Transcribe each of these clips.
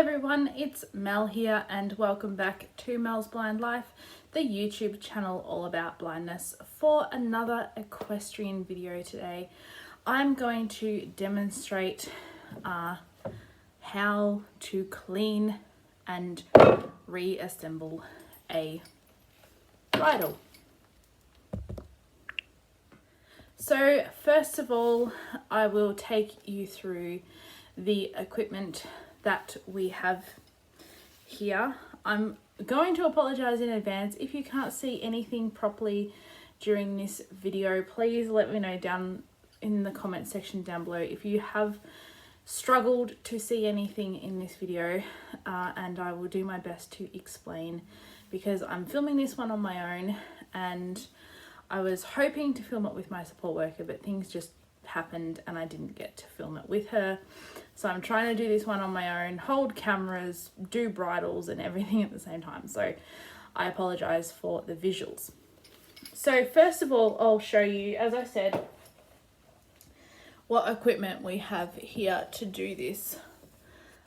everyone, it's Mel here and welcome back to Mel's Blind Life, the YouTube channel all about blindness, for another equestrian video today. I'm going to demonstrate how to clean and reassemble a bridle. So first of all, I will take you through the equipment that we have here. I'm going to apologize in advance if you can't see anything properly during this video. Please let me know down in the comment section down below if you have struggled to see anything in this video, and I will do my best to explain, because I'm filming this one on my own and I was hoping to film it with my support worker, but things just happened and I didn't get to film it with her. So I'm trying to do this one on my own, hold cameras, do bridles and everything at the same time. So I apologize for the visuals. So first of all, I'll show you, as I said, what equipment we have here to do this.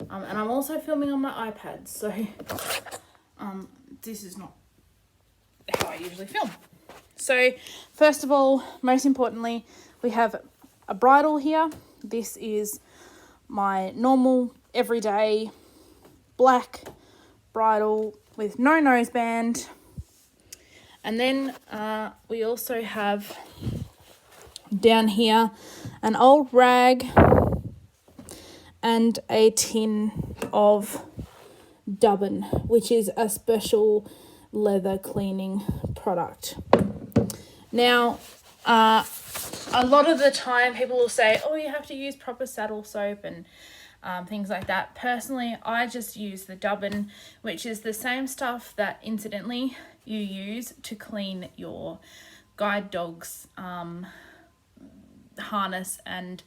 And I'm also filming on my iPad, so this is not how I usually film. So first of all, most importantly, we have a bridle here. This is my normal everyday black bridle with no noseband. And then we also have down here an old rag and a tin of dubbin, which is a special leather cleaning product. Now, a lot of the time people will say, oh, you have to use proper saddle soap and things like that. Personally, I just use the dubbin, which is the same stuff that incidentally you use to clean your guide dog's harness and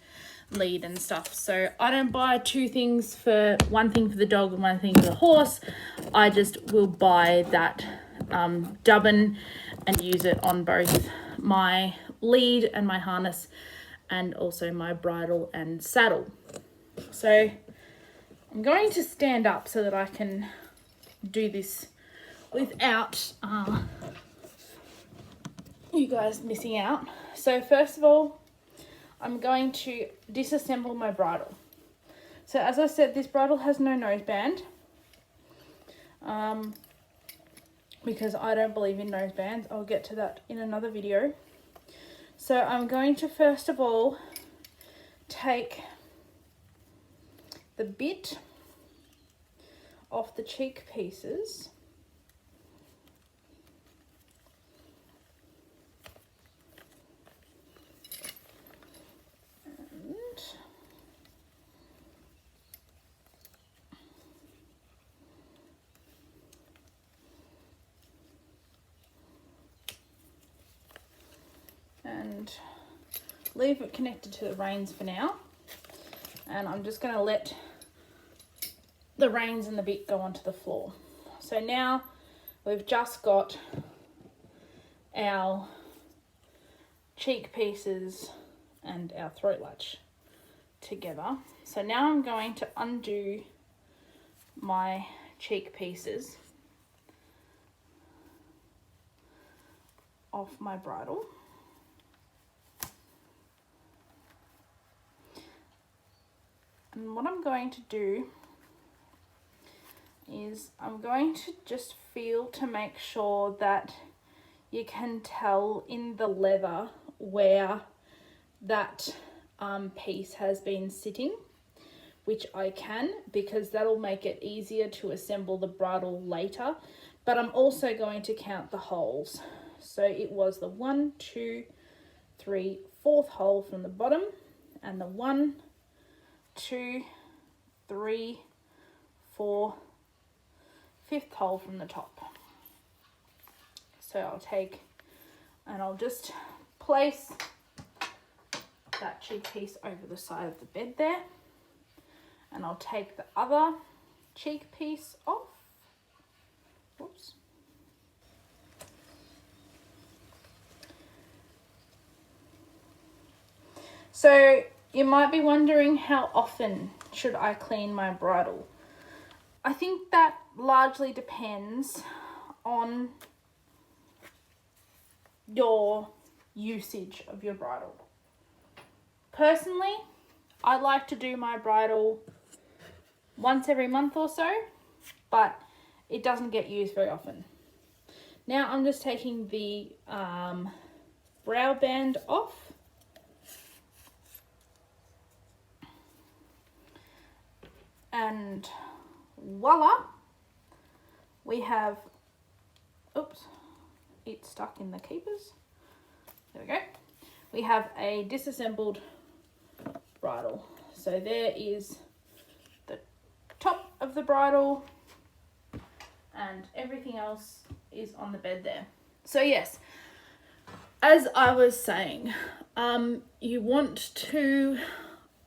lead and stuff. So I don't buy two things, for one thing for the dog and one thing for the horse. I just will buy that dubbin and use it on both my lead and my harness, and also my bridle and saddle. So I'm going to stand up so that I can do this without you guys missing out. So first of all, I'm going to disassemble my bridle. So as I said, this bridle has no noseband, because I don't believe in nosebands. I'll get to that in another video. So I'm going to first of all take the bit off the cheek pieces. And leave it connected to the reins for now, and I'm just going to let the reins and the bit go onto the floor. So now we've just got our cheek pieces and our throat latch together. So now I'm going to undo my cheek pieces off my bridle. And what I'm going to do is I'm going to just feel to make sure that you can tell in the leather where that piece has been sitting, which I can, because that'll make it easier to assemble the bridle later. But I'm also going to count the holes. So it was the 1, 2, 3, 4th hole from the bottom, and the 1, 2, 3, 4, 5th hole from the top. So I'll take and I'll just place that cheek piece over the side of the bed there, and I'll take the other cheek piece off. Whoops. So you might be wondering, how often should I clean my bridle? I think that largely depends on your usage of your bridle. Personally, I like to do my bridle once every month or so, but it doesn't get used very often. Now I'm just taking the brow band off. And voila, we have, oops, it's stuck in the keepers. There we go. We have a disassembled bridle. So there is the top of the bridle and everything else is on the bed there. So yes, as I was saying, you want to,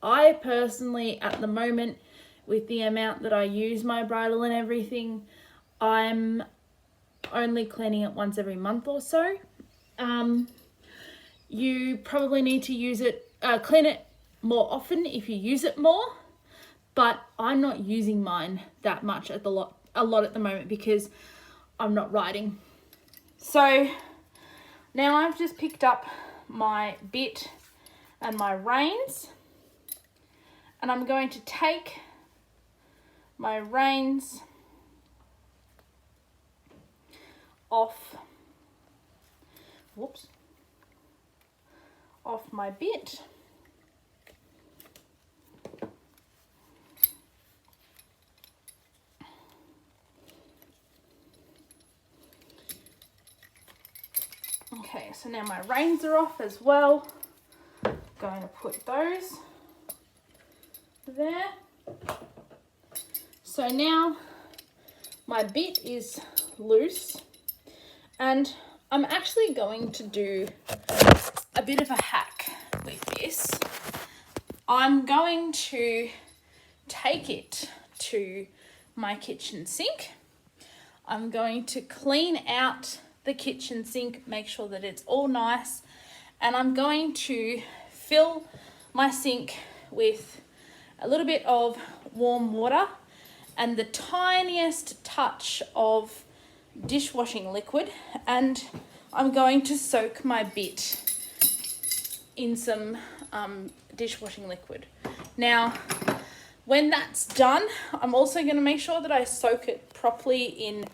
I personally at the moment, with the amount that I use my bridle and everything, I'm only cleaning it once every month or so. You probably need to use it, clean it more often if you use it more, but I'm not using mine that much a lot at the moment because I'm not riding. So now I've just picked up my bit and my reins, and I'm going to take my reins off my bit. Okay, so now my reins are off as well. Going to put those there. So now my bit is loose, and I'm actually going to do a bit of a hack with this. I'm going to take it to my kitchen sink. I'm going to clean out the kitchen sink, make sure that it's all nice, and I'm going to fill my sink with a little bit of warm water and the tiniest touch of dishwashing liquid, and I'm going to soak my bit in some dishwashing liquid. Now, when that's done, I'm also going to make sure that I soak it properly in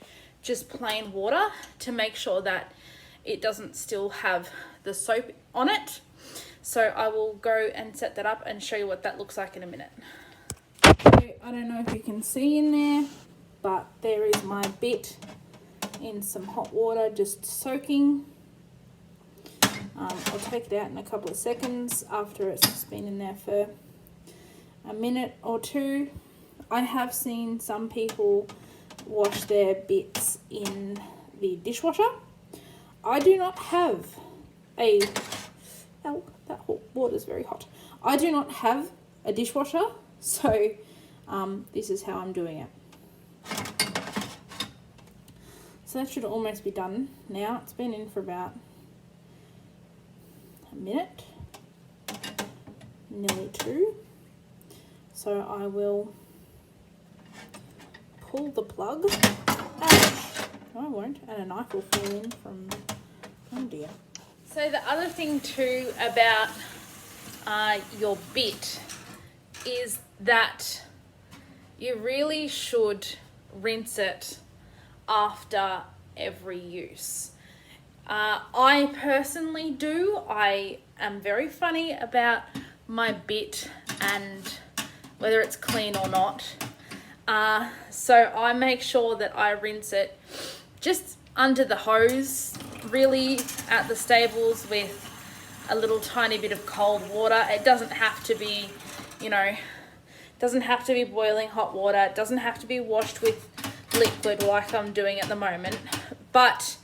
just plain water to make sure that it doesn't still have the soap on it. So I will go and set that up and show you what that looks like in a minute. I don't know if you can see in there, but there is my bit in some hot water just soaking. I'll take it out in a couple of seconds after it's just been in there for a minute or two. I have seen some people wash their bits in the dishwasher. I do not have a, oh, that water is very hot. I do not have a dishwasher, so this is how I'm doing it. So that should almost be done now. It's been in for about a minute, nearly two. So I will pull the plug. No, I won't. And a knife will fall in from, oh dear. So the other thing too about your bit is that you really should rinse it after every use. I personally do. I am very funny about my bit and whether it's clean or not. So I make sure that I rinse it just under the hose, really at the stables with a little tiny bit of cold water. It doesn't have to be, doesn't have to be boiling hot water. It doesn't have to be washed with liquid like I'm doing at the moment. But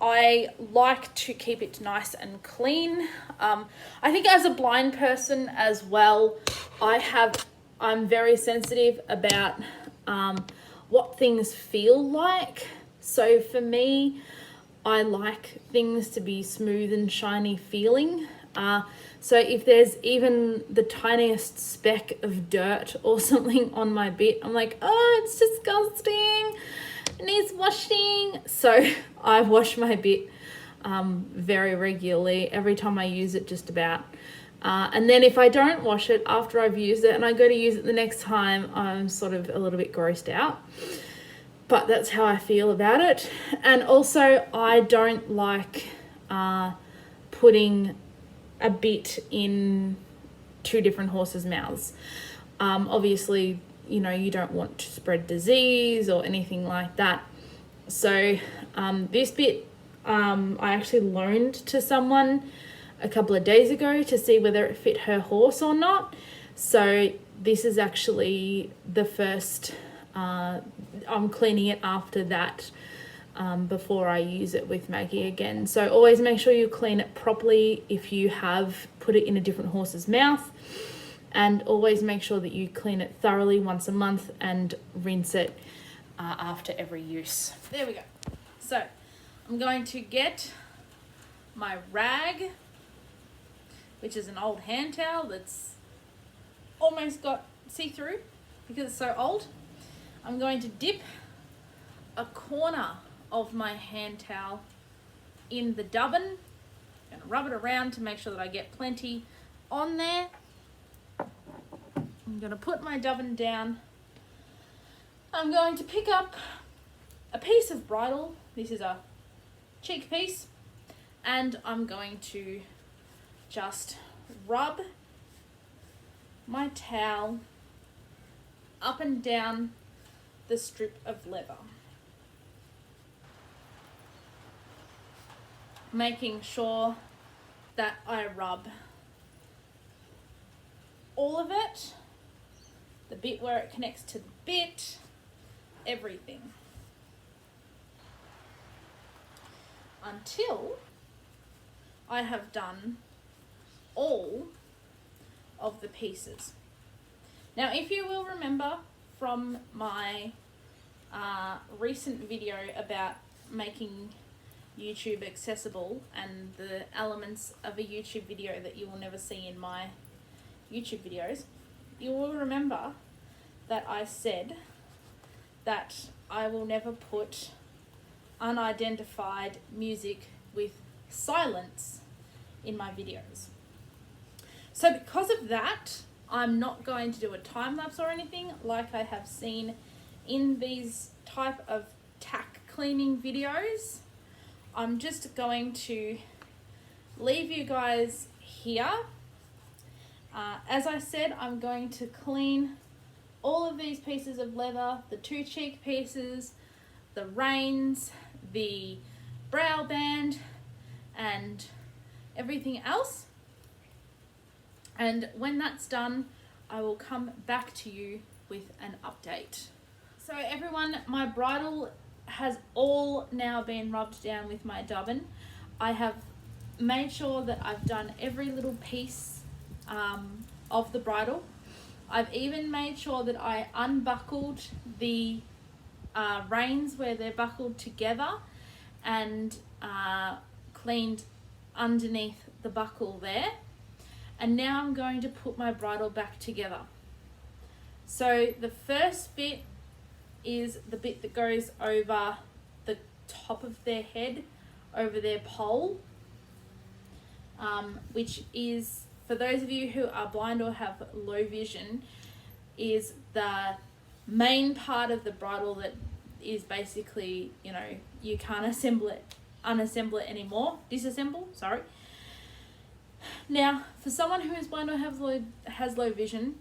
I like to keep it nice and clean. I think as a blind person as well, I'm very sensitive about what things feel like. So for me, I like things to be smooth and shiny feeling. So if there's even the tiniest speck of dirt or something on my bit, I'm like, oh, it's disgusting, it needs washing. So I wash my bit very regularly, every time I use it, just about. And then if I don't wash it after I've used it and I go to use it the next time, I'm sort of a little bit grossed out. But that's how I feel about it. And also, I don't like putting a bit in two different horses' mouths. Obviously, you know, you don't want to spread disease or anything like that. So this bit I actually loaned to someone a couple of days ago to see whether it fit her horse or not. So this is actually the first, I'm cleaning it after that before I use it with Maggie again. So always make sure you clean it properly if you have put it in a different horse's mouth, and always make sure that you clean it thoroughly once a month and rinse it after every use. There we go. So I'm going to get my rag, which is an old hand towel that's almost got see-through because it's so old. I'm going to dip a corner of my hand towel in the dubbin and rub it around to make sure that I get plenty on there. I'm going to put my dubbin down. I'm going to pick up a piece of bridle. This is a cheek piece, and I'm going to just rub my towel up and down the strip of leather, making sure that I rub all of it, the bit where it connects to the bit, everything, until I have done all of the pieces. Now, if you will remember from my recent video about making YouTube accessible and the elements of a YouTube video that you will never see in my YouTube videos, you will remember that I said that I will never put unidentified music with silence in my videos. So because of that, I'm not going to do a time lapse or anything like I have seen in these type of tack cleaning videos. I'm just going to leave you guys here. As I said, I'm going to clean all of these pieces of leather, the two cheek pieces, the reins, the brow band, and everything else. And when that's done, I will come back to you with an update. So everyone, my bridle has all now been rubbed down with my dubbin. I have made sure that I've done every little piece of the bridle. I've even made sure that I unbuckled the reins where they're buckled together and cleaned underneath the buckle there. And now I'm going to put my bridle back together. So the first bit is the bit that goes over the top of their head, over their poll, which is, for those of you who are blind or have low vision, is the main part of the bridle that is basically, you know, you can't unassemble it anymore, disassemble, sorry. Now, for someone who is blind or has low vision,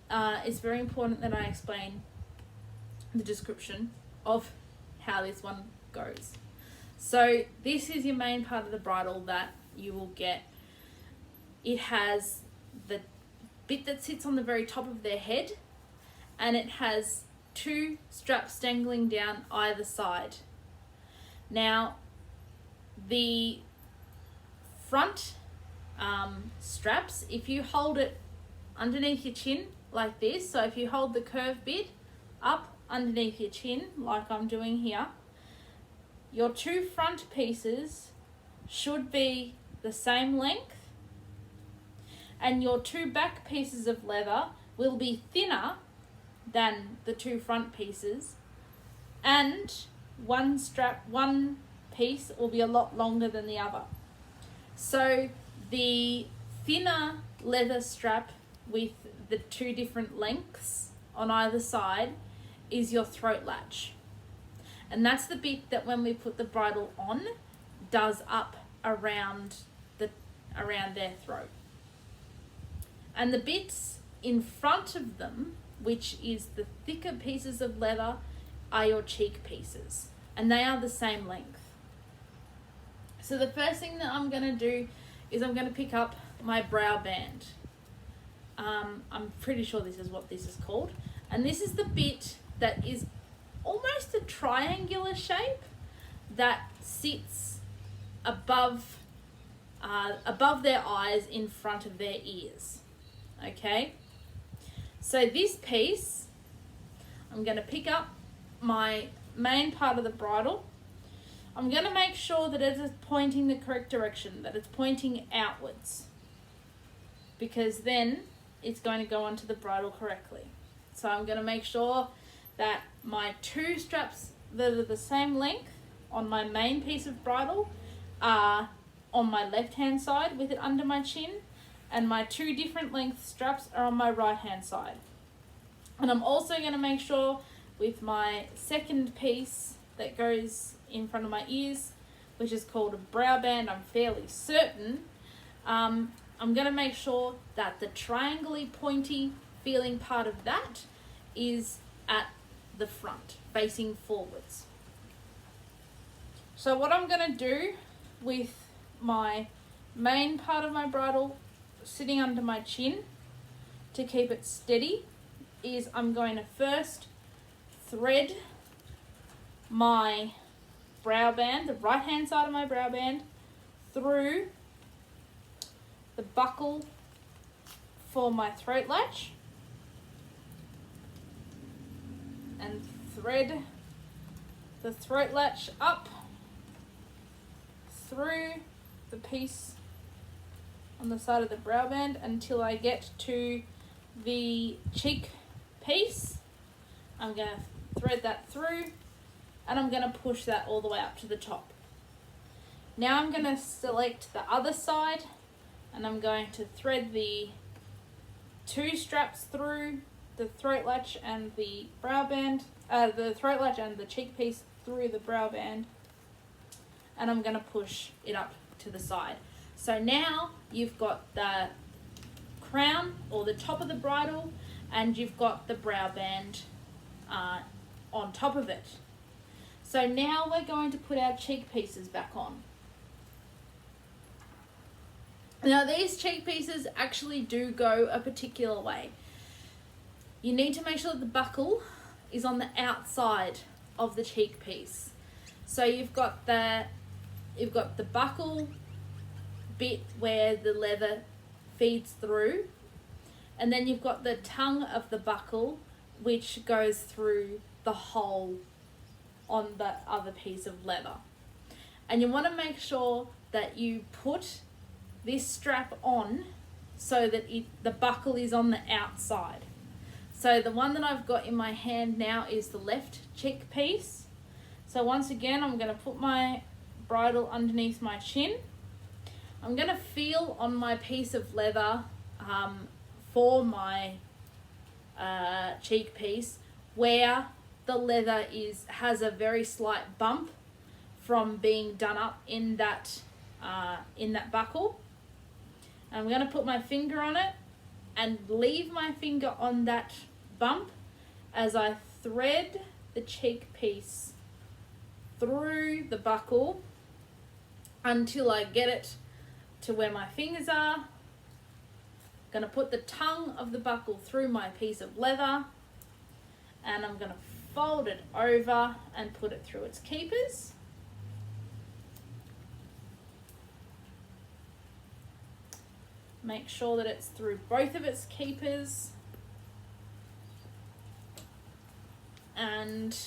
it's very important that I explain the description of how this one goes. So this is your main part of the bridle that you will get. It has the bit that sits on the very top of their head, and it has two straps dangling down either side. Now, the front straps, if you hold it underneath your chin like this, so if you hold the curved bit up underneath your chin like I'm doing here, your two front pieces should be the same length and your 2 back pieces of leather will be thinner than the 2 front pieces, and one piece will be a lot longer than the other. So the thinner leather strap with the 2 different lengths on either side is your throat latch. And that's the bit that when we put the bridle on does up around their throat. And the bits in front of them, which is the thicker pieces of leather, are your cheek pieces, and they are the same length. So the first thing that I'm going to do is I'm going to pick up my brow band. I'm pretty sure this is what this is called, and this is the bit that is almost a triangular shape that sits above their eyes in front of their ears. Okay, so this piece, I'm going to pick up my main part of the bridle. I'm going to make sure that it is pointing the correct direction, that it's pointing outwards, because then it's going to go onto the bridle correctly. So I'm going to make sure that my 2 straps that are the same length on my main piece of bridle are on my left hand side with it under my chin, and my 2 different length straps are on my right hand side. And I'm also going to make sure with my second piece that goes in front of my ears, which is called a brow band, I'm fairly certain, I'm going to make sure that the triangle-y pointy feeling part of that is at the front, facing forwards. So what I'm going to do with my main part of my bridle sitting under my chin to keep it steady is I'm going to first thread my brow band, the right hand side of my brow band, through the buckle for my throat latch, and thread the throat latch up through the piece on the side of the brow band until I get to the cheek piece. I'm going to thread that through, and I'm going to push that all the way up to the top. Now I'm going to select the other side, and I'm going to thread the 2 straps through the throat latch and the brow band, the throat latch and the cheek piece through the brow band, and I'm going to push it up to the side. So now you've got the crown or the top of the bridle, and you've got the brow band on top of it. So now we're going to put our cheek pieces back on. Now these cheek pieces actually do go a particular way. You need to make sure that the buckle is on the outside of the cheek piece. So you've got the buckle bit where the leather feeds through, and then you've got the tongue of the buckle which goes through the hole on the other piece of leather. And you want to make sure that you put this strap on so that the buckle is on the outside. So the one that I've got in my hand now is the left cheek piece. So once again, I'm going to put my bridle underneath my chin. I'm going to feel on my piece of leather for my cheek piece where the leather has a very slight bump from being done up in that buckle. I'm going to put my finger on it and leave my finger on that bump as I thread the cheek piece through the buckle until I get it to where my fingers are. I'm going to put the tongue of the buckle through my piece of leather, and I'm going to fold it over and put it through its keepers. Make sure that it's through both of its keepers. And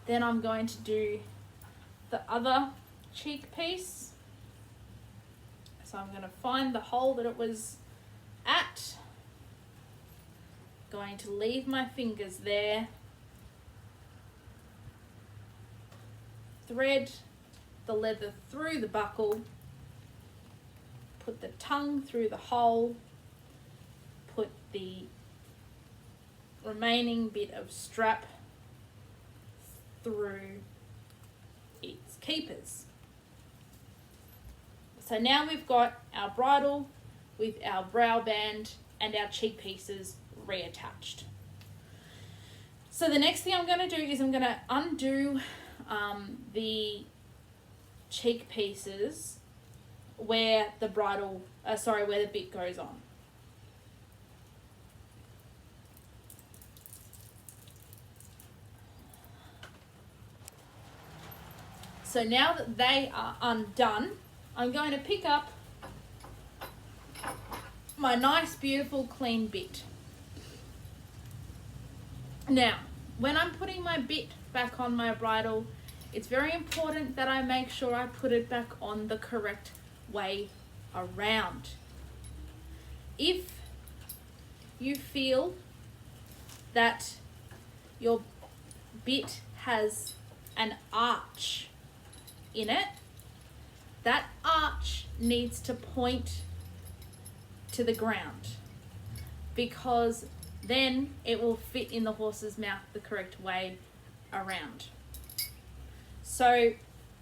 then I'm going to do the other cheek piece. So I'm going to find the hole that it was at. Going to leave my fingers there. Thread the leather through the buckle. Put the tongue through the hole. Put the remaining bit of strap through its keepers. So now we've got our bridle with our brow band and our cheek pieces reattached. So the next thing I'm going to do is I'm going to undo the cheek pieces where the bridle, where the bit goes on. So now that they are undone, I'm going to pick up my nice, beautiful, clean bit. Now, when I'm putting my bit back on my bridle, it's very important that I make sure I put it back on the correct way around. If you feel that your bit has an arch in it, that arch needs to point to the ground, because then it will fit in the horse's mouth the correct way around. So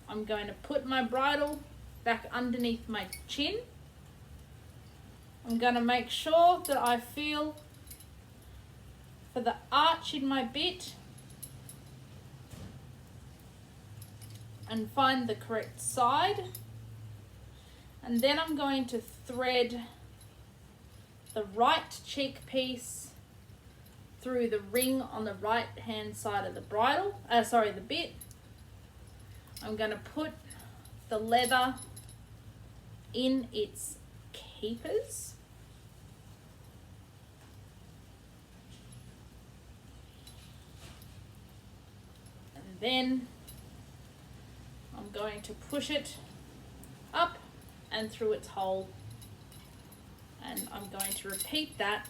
I'm going to put my bridle back underneath my chin. I'm going to make sure that I feel for the arch in my bit and find the correct side. And then I'm going to thread the right cheek piece through the ring on the right hand side of the the bit. I'm going to put the leather in its keepers. And then I'm going to push it up and through its hole. And I'm going to repeat that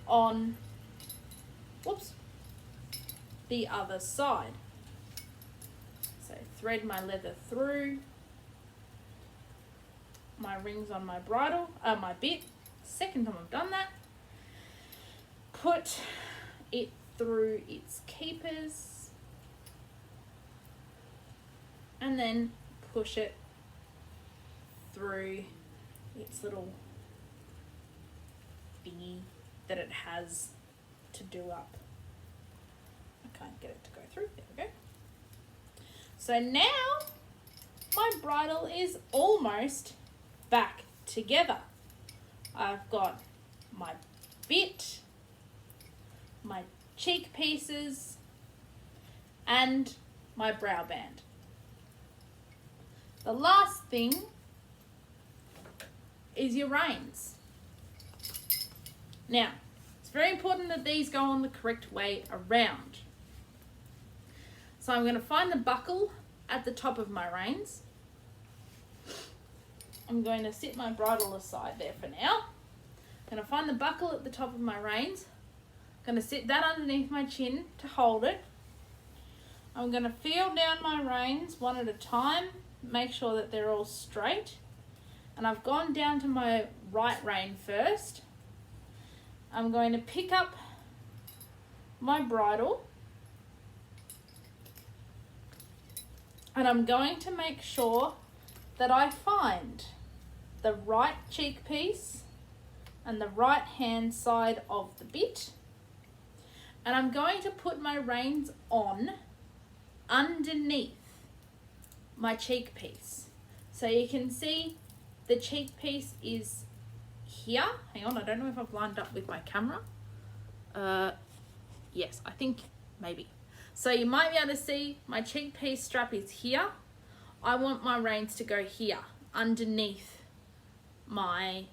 on, the other side. So thread my leather through my rings on my bridle, my bit. Second time I've done that. Put it through its keepers and then push it through its little thingy that it has to do up. I can't get it to go through. There we go. So now my bridle is almost back together. I've got my bit, my cheek pieces, and my brow band. The last thing is your reins. Now, it's very important that these go on the correct way around. So I'm going to find the buckle at the top of my reins. I'm going to sit my bridle aside there for now. I'm going to find the buckle at the top of my reins. I'm going to sit that underneath my chin to hold it. I'm going to feel down my reins one at a time, make sure that they're all straight. And I've gone down to my right rein first. I'm going to pick up my bridle and I'm going to make sure that I find the right cheek piece and the right hand side of the bit, and I'm going to put my reins on underneath my cheek piece. So you can see the cheek piece is here. Hang on, I don't know if I've lined up with my camera. Yes, I think maybe. So you might be able to see my cheek piece strap is here. I want my reins to go here, underneath my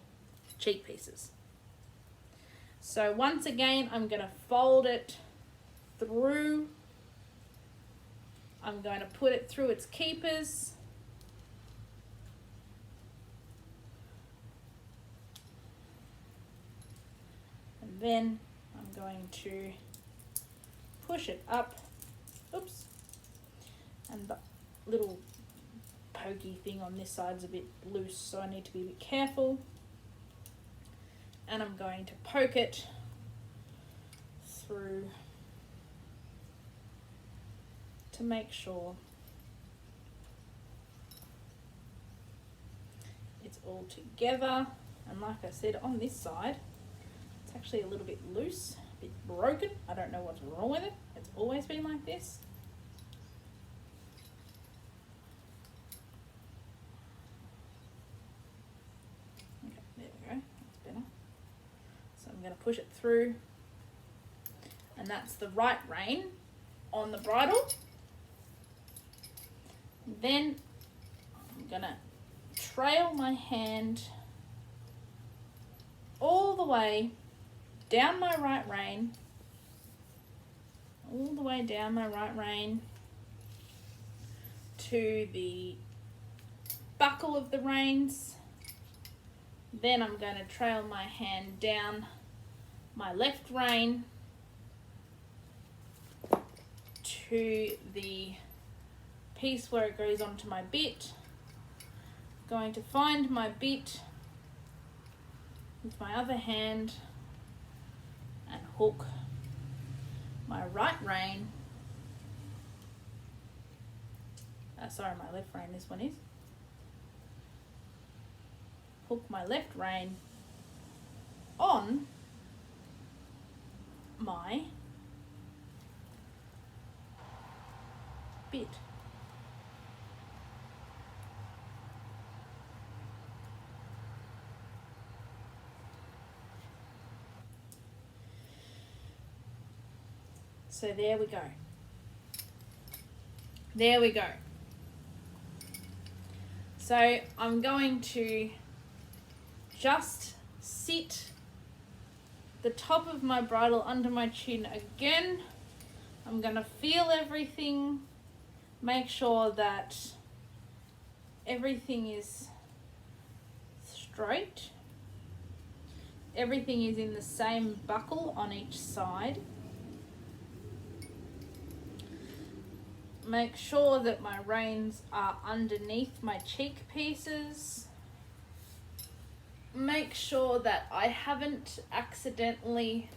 cheek pieces. So once again, I'm going to fold it through. I'm going to put it through its keepers. Then I'm going to push it up. Oops. And the little pokey thing on this side's a bit loose, so I need to be a bit careful. And I'm going to poke it through to make sure it's all together. And like I said, on this side, it's actually a little bit loose, a bit broken. I don't know what's wrong with it. It's always been like this. Okay, there we go. That's better. So I'm going to push it through. And that's the right rein on the bridle. Then I'm going to trail my hand all the way down my right rein, to the buckle of the reins. Then I'm going to trail my hand down my left rein to the piece where it goes onto my bit. Going to find my bit with my other hand and hook my right rein. Sorry, my left rein, this one is. Hook my left rein on my bit. So there we go. There we go. So I'm going to just sit the top of my bridle under my chin again. I'm going to feel everything, make sure that everything is straight. Everything is in the same buckle on each side. Make sure that my reins are underneath my cheek pieces. Make sure that I haven't accidentally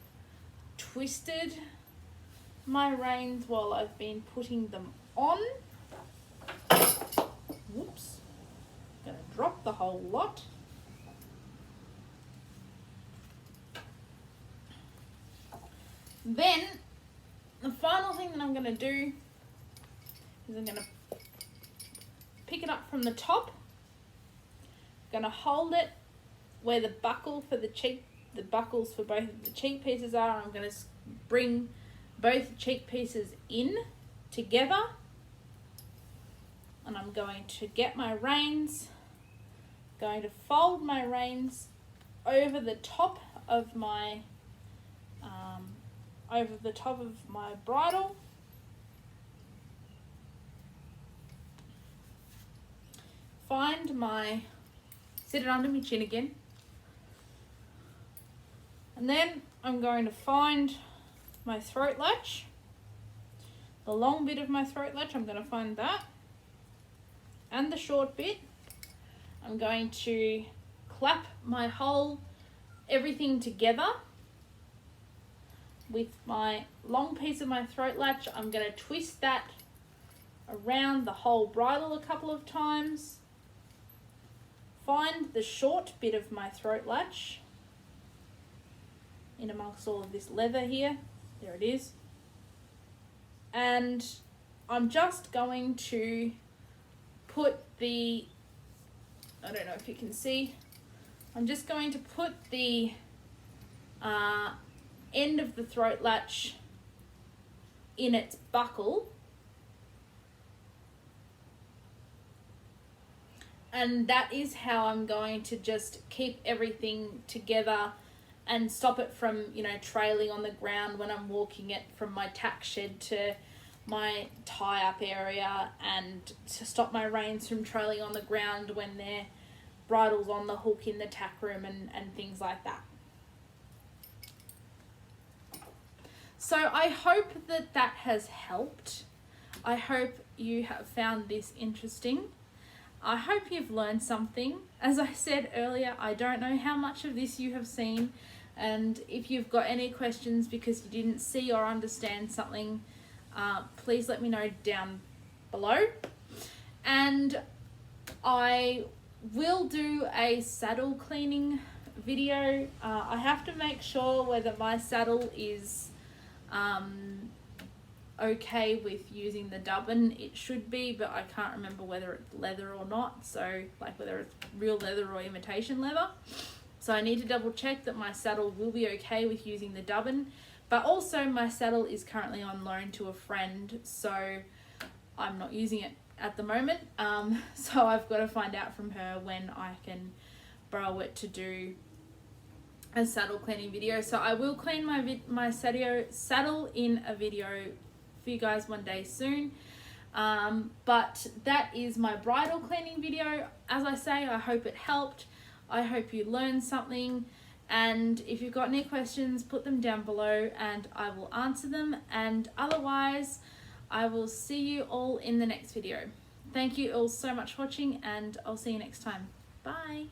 twisted my reins while I've been putting them on. Whoops. I'm gonna drop the whole lot. Then the final thing that I'm gonna do is I'm going to pick it up from the top. I'm going to hold it where the buckle for the buckles for both of the cheek pieces are. I'm going to bring both cheek pieces in together. And I'm going to get my reins, going to fold my reins over the top of my bridle. Sit it under my chin again. And then I'm going to find my throat latch. The long bit of my throat latch, I'm going to find that. And the short bit. I'm going to clap my everything together. With my long piece of my throat latch, I'm going to twist that around the whole bridle a couple of times. Find the short bit of my throat latch in amongst all of this leather here. There it is. And I'm just going to put I don't know if you can see, I'm just going to put the end of the throat latch in its buckle. And that is how I'm going to just keep everything together and stop it from, trailing on the ground when I'm walking it from my tack shed to my tie-up area, and to stop my reins from trailing on the ground when their bridle's on the hook in the tack room and things like that. So I hope that that has helped. I hope you have found this interesting. I hope you've learned something. As I said earlier, I don't know how much of this you have seen, and if you've got any questions because you didn't see or understand something, please let me know down below. And I will do a saddle cleaning video. I have to make sure whether my saddle is okay with using the dubbin. It should be, but I can't remember whether it's leather or not, so like whether it's real leather or imitation leather. So I need to double check that my saddle will be okay with using the dubbin. But also my saddle is currently on loan to a friend, so I'm not using it at the moment. So I've got to find out from her when I can borrow it to do a saddle cleaning video. So I will clean my saddle in a video for you guys one day soon. But that is my bridle cleaning video. As I say, I hope it helped. I hope you learned something. And if you've got any questions, put them down below and I will answer them. And otherwise, I will see you all in the next video. Thank you all so much for watching, and I'll see you next time. Bye.